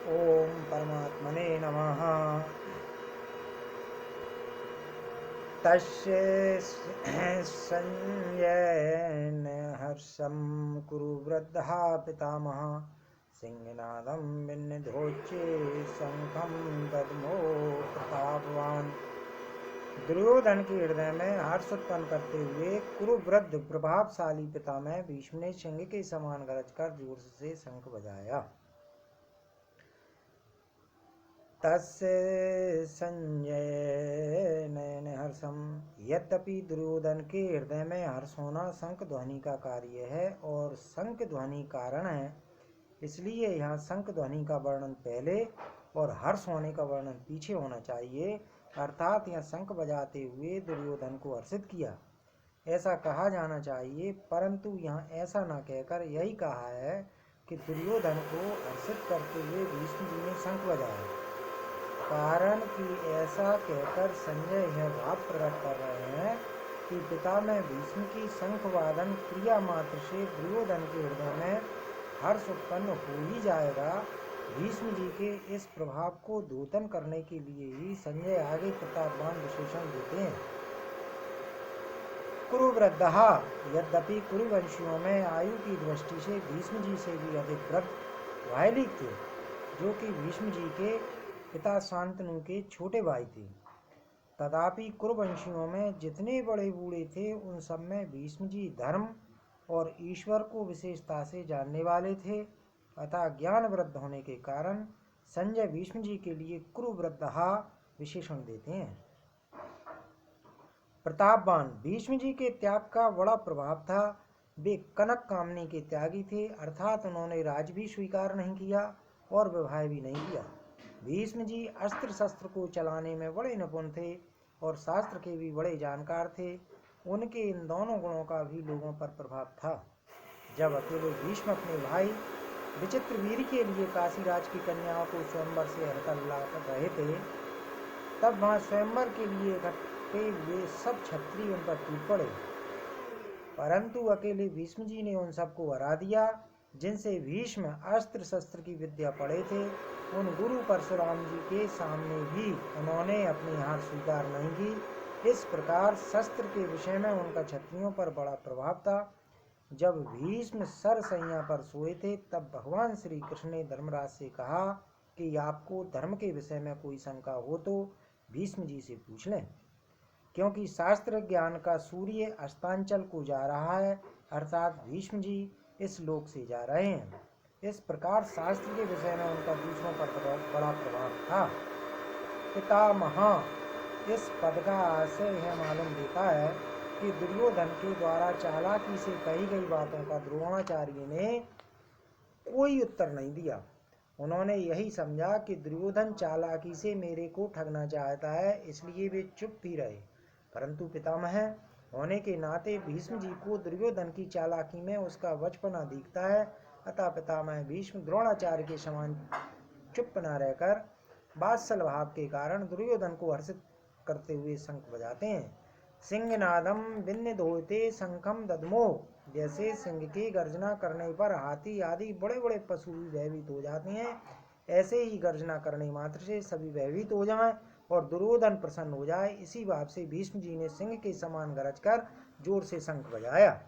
ओम परमात्मने नमः। तस्य संजयन हर्षं कुरु वृद्धः पितामहः सिंहनादं विनिधोच्चे शंखं दद्मो प्रतापवान। दुर्योधन के हृदय में हर्ष उत्पन्न करते हुए कुरुवृद्ध प्रभावशाली पितामह भीष्म ने सिंह के समान गरज कर जोर से शंख बजाया। तस्य संजय नयन हर्षम। यद्यपि दुर्योधन के हृदय में हर्ष होना शंख ध्वनि का कार्य है और शंख ध्वनि कारण है, इसलिए यहाँ शंख ध्वनि का वर्णन पहले और हर्ष होने का वर्णन पीछे होना चाहिए। अर्थात यह शंख बजाते हुए दुर्योधन को हर्षित किया ऐसा कहा जाना चाहिए, परंतु यहाँ ऐसा न कहकर यही कहा है कि दुर्योधन को हर्षित करते हुए भीष्म जी ने शंख बजाया। कारण कि ऐसा कहकर संजय यह भाव प्रकट कर रहे हैं कि पितामह भीष्म की शंख वादन क्रिया मात्र से दुर्योधन के हृदय में हर्ष उत्पन्न हो ही जाएगा। भीष्म जी के इस प्रभाव को द्योतन करने के लिए ही संजय आगे प्रतापवान विशेषण देते हैं। कुरुवृद्धः। यद्यपि कुरुवंशियों में आयु की दृष्टि से भीष्म जी से भी अधिक वृद्ध वायलिक थे, जो कि भीष्म जी के पिता शांतनु के छोटे भाई थे। तथापि कुरुवंशियों में जितने बड़े बूढ़े थे उन सब में भीष्म जी धर्म और ईश्वर को विशेषता से जानने वाले थे, अतः ज्ञान वृद्ध होने के कारण संजय भीष्म जी के लिए कुरुवृद्धः विशेषण देते हैं। प्रतापवान। भीष्म जी के त्याग का बड़ा प्रभाव था। वे कनक कामनी के त्यागी थे, अर्थात उन्होंने राज भी स्वीकार नहीं किया और विवाह भी नहीं किया। भीष्म जी अस्त्र शस्त्र को चलाने में बड़े निपुण थे और शास्त्र के भी बड़े जानकार थे। उनके इन दोनों गुणों का भी लोगों पर प्रभाव था। जब अकेले भीष्म अपने भाई विचित्रवीर के लिए काशीराज की कन्याओं को स्वयंवर से हरकर ला रहे थे, तब वहां स्वयंवर के लिए इकट्ठे हुए सब क्षत्रिय उन पर टूट पड़े, परंतु अकेले भीष्म जी ने उन सबको हरा दिया जिनसे भीष्म अस्त्र शस्त्र की विद्या पढ़े थे। उन गुरु परशुराम जी के सामने भी उन्होंने अपनी हार स्वीकार नहीं की। इस प्रकार शस्त्र के विषय में उनका क्षत्रियों पर बड़ा प्रभाव था। जब भीष्म सरसैया पर सोए थे, तब भगवान श्री कृष्ण ने धर्मराज से कहा कि आपको धर्म के विषय में कोई शंका हो तो भीष्म जी से पूछ लें, क्योंकि शास्त्र ज्ञान का सूर्य अस्तांचल को जा रहा है, अर्थात भीष्म जी इस लोक से जा रहे हैं। इस प्रकार शास्त्र के विषय में उनका दूसरों पर बड़ा प्रभाव था। पितामह। इस पद का आशय यह मालूम देता है कि दुर्योधन के द्वारा चालाकी से कही गई बातों का द्रोणाचार्य ने कोई उत्तर नहीं दिया। उन्होंने यही समझा कि दुर्योधन चालाकी से मेरे को ठगना चाहता है, इसलिए वे चुप ही रहे। परंतु पितामह होने के नाते भीष्म जी को दुर्योधन की चालाकी में उसका बचपना दिखता है, अतः पितामह भीष्म द्रोणाचार्य के समान चुप न रहकर वात्सल भाव के कारण दुर्योधन को हर्षित करते हुए शंख बजाते हैं। सिंहनादम विनिधोते शंखम दद्मो। जैसे सिंह की गर्जना करने पर हाथी आदि बड़े बड़े पशु भी भयभीत हो जाते हैं, ऐसे ही गर्जना करने मात्र से सभी भयभीत हो जाएं और दुर्योधन प्रसन्न हो जाए, इसी भाव से भीष्म जी ने सिंह के समान गरज कर जोर से शंख बजाया।